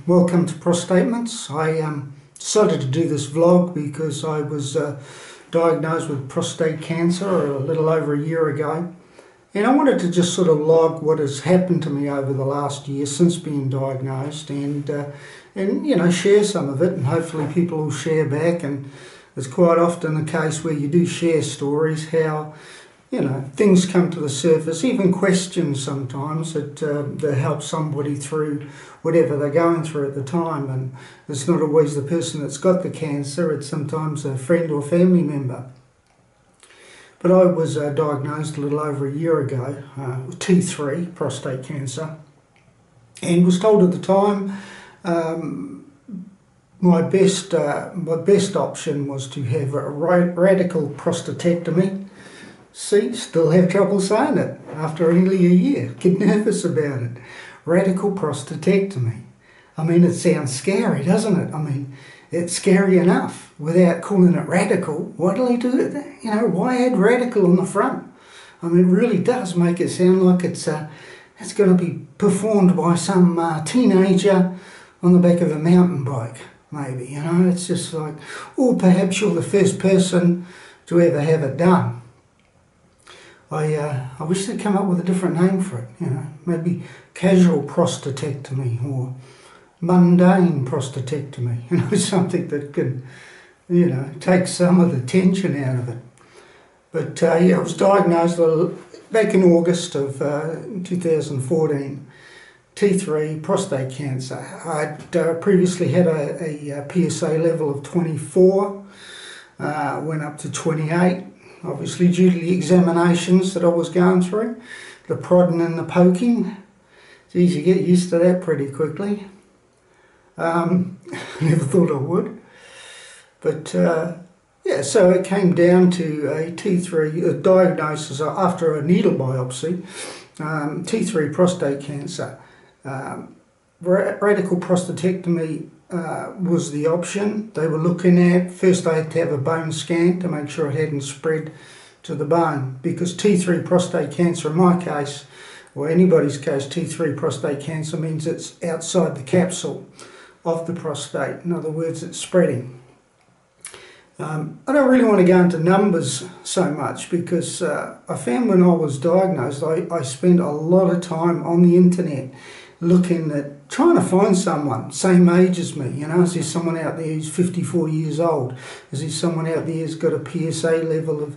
Welcome to Prostatements. I decided to do this vlog because I was diagnosed with prostate cancer a little over a year ago, and I wanted to just sort of log what has happened to me over the last year since being diagnosed, and you know, share some of it, and hopefully people will share back. And it's quite often the case where you do share stories, how things come to the surface, even questions sometimes that help somebody through whatever they're going through at the time. And it's not always the person that's got the cancer, it's sometimes a friend or family member. But I was diagnosed a little over a year ago with T3 prostate cancer, and was told at the time my best option was to have a radical prostatectomy. See, still have trouble saying it after nearly a year. Get nervous about it. Radical prostatectomy. I mean, it sounds scary, doesn't it? I mean, it's scary enough without calling it radical. Why do they do it? You know, why add radical on the front? I mean, it really does make it sound like it's going to be performed by some teenager on the back of a mountain bike, maybe. You know, it's just like, or perhaps you're the first person to ever have it done. I wish they'd come up with a different name for it, maybe casual prostatectomy or mundane prostatectomy, something that can, take some of the tension out of it. But I was diagnosed back in August of 2014, T3 prostate cancer. I'd previously had a PSA level of 24, went up to 28. Obviously due to the examinations that I was going through, the prodding and the poking. Geez, you get used to that pretty quickly. Never thought I would. But yeah, so it came down to a T3 diagnosis after a needle biopsy, T3 prostate cancer. Radical prostatectomy was the option they were looking at. First I had to have a bone scan to make sure it hadn't spread to the bone, because T3 prostate cancer in my case, or anybody's case, T3 prostate cancer means it's outside the capsule of the prostate. In other words, it's spreading. I don't really want to go into numbers so much, because I found when I was diagnosed I spent a lot of time on the internet looking at, trying to find someone same age as me. Is there someone out there who's 54 years old? Is there someone out there who's got a PSA level of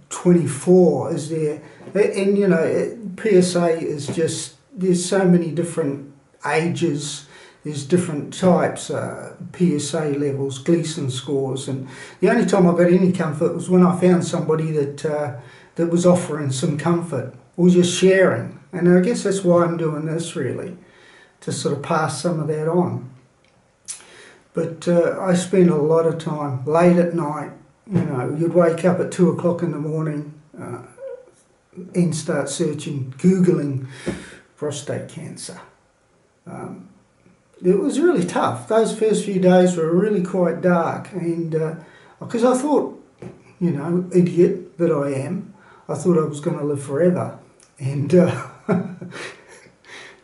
24? Is there, and PSA is just, there's so many different ages, there's different types, PSA levels, Gleason scores, and the only time I got any comfort was when I found somebody that was offering some comfort or just sharing. And I guess that's why I'm doing this, really, to sort of pass some of that on. But I spend a lot of time late at night. You'd wake up at 2 o'clock in the morning and start searching, Googling prostate cancer. It was really tough. Those first few days were really quite dark, and because I thought, idiot that I am, I thought I was going to live forever. And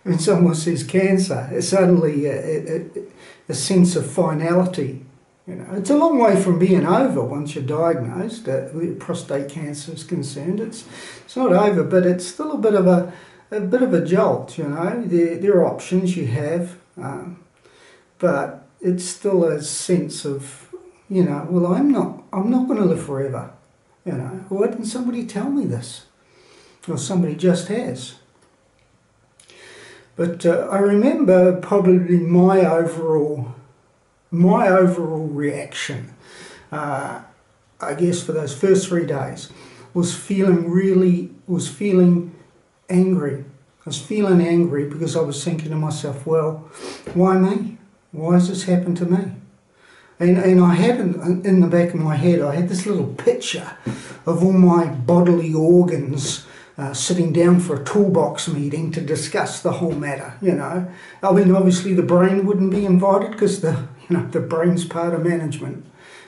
when someone says cancer, it's suddenly a sense of finality. It's a long way from being over once you're diagnosed. Prostate cancer is concerned. It's not over, but it's still a bit of a jolt. There are options you have, but it's still a sense of, well, I'm not going to live forever. Why didn't somebody tell me this? Or somebody just has. But I remember probably my overall reaction, I guess, for those first 3 days was feeling angry. I was feeling angry because I was thinking to myself, well, why me? Why has this happened to me? And I had in the back of my head, I had this little picture of all my bodily organs sitting down for a toolbox meeting to discuss the whole matter. I mean, obviously the brain wouldn't be invited, because the brain's part of management,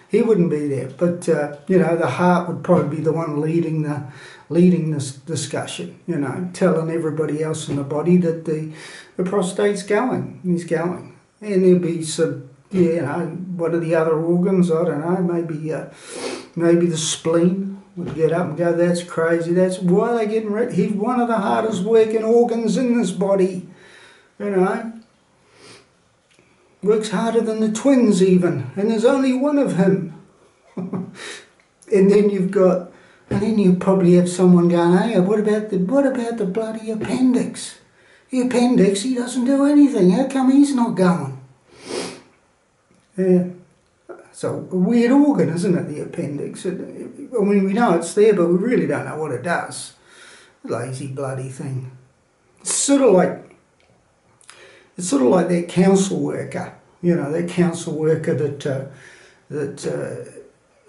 he wouldn't be there. But you know, the heart would probably be the one leading this discussion. You know, telling everybody else in the body that the prostate's going. He's going, and there'll be some. Yeah, you know, what are the other organs? I don't know. Maybe the spleen would get up and go, "That's crazy. That's why they're getting rid." He's one of the hardest working organs in this body. You know, works harder than the twins even, and there's only one of him. And then you probably have someone going, "Hey, what about the bloody appendix? The appendix, he doesn't do anything. How come he's not going?" Yeah. So a weird organ, isn't it, the appendix? I mean, we know it's there, but we really don't know what it does. Lazy bloody thing. It's sort of like that council worker, you know, that council worker that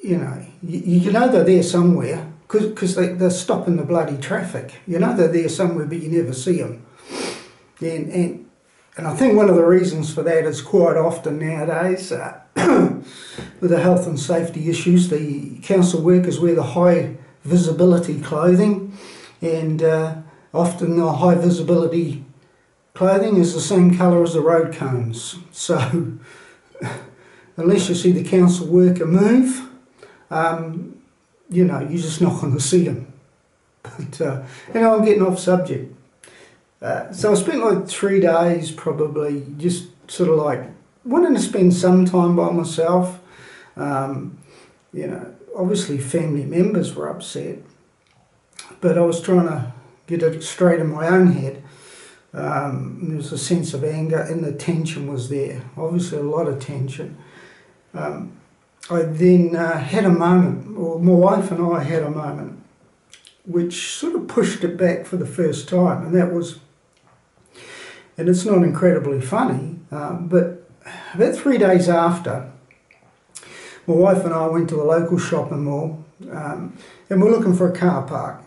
you know, you know they're there somewhere because they're stopping the bloody traffic. You know they're there somewhere, but you never see them. And I think one of the reasons for that is quite often nowadays, with the health and safety issues, the council workers wear the high visibility clothing, and often the high visibility clothing is the same colour as the road cones. So unless you see the council worker move, you know, you're just not going to see them. But you know, I'm getting off subject. So I spent like 3 days probably just sort of like wanting to spend some time by myself. You know, obviously family members were upset, but I was trying to get it straight in my own head. There was a sense of anger and the tension was there, obviously a lot of tension. I then had a moment, or my wife and I had a moment, which sort of pushed it back for the first time, and that was, and it's not incredibly funny, but about 3 days after, my wife and I went to a local shopping mall, and we're looking for a car park.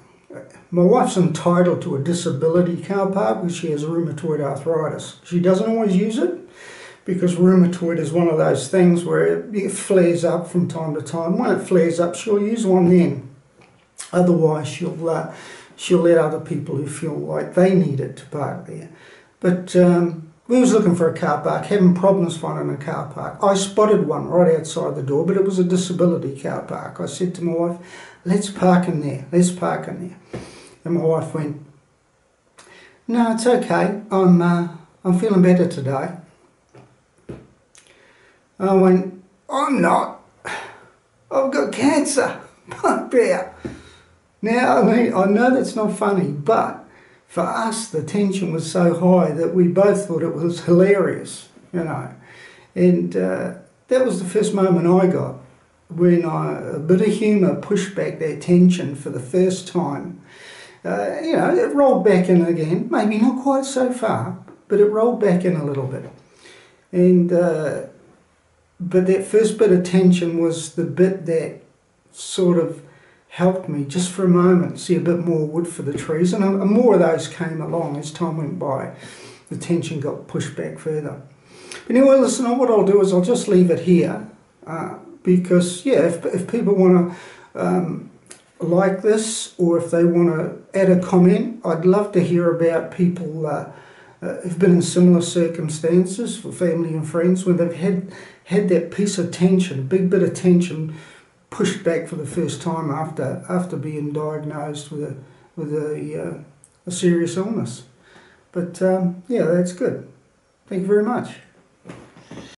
My wife's entitled to a disability car park because she has rheumatoid arthritis. She doesn't always use it because rheumatoid is one of those things where it flares up from time to time. When it flares up, she'll use one then. Otherwise, she'll let other people who feel like they need it to park there. But we was looking for a car park, having problems finding a car park. I spotted one right outside the door, but it was a disability car park. I said to my wife, "Let's park in there, let's park in there." And my wife went, "No, it's okay, I'm feeling better today." I went, "I'm not, I've got cancer." Now, I mean, I know that's not funny, but for us, the tension was so high that we both thought it was hilarious, you know. And that was the first moment I got when a bit of humour pushed back that tension for the first time. You know, it rolled back in again, maybe not quite so far, but it rolled back in a little bit. And but that first bit of tension was the bit that sort of helped me just for a moment see a bit more wood for the trees, and more of those came along as time went by. The tension got pushed back further. But anyway, listen, what I'll do is I'll just leave it here because, yeah, if people want to like this, or if they want to add a comment, I'd love to hear about people who've been in similar circumstances, for family and friends, when they've had that piece of tension, a big bit of tension, pushed back for the first time after being diagnosed with a serious illness. But yeah, that's good. Thank you very much.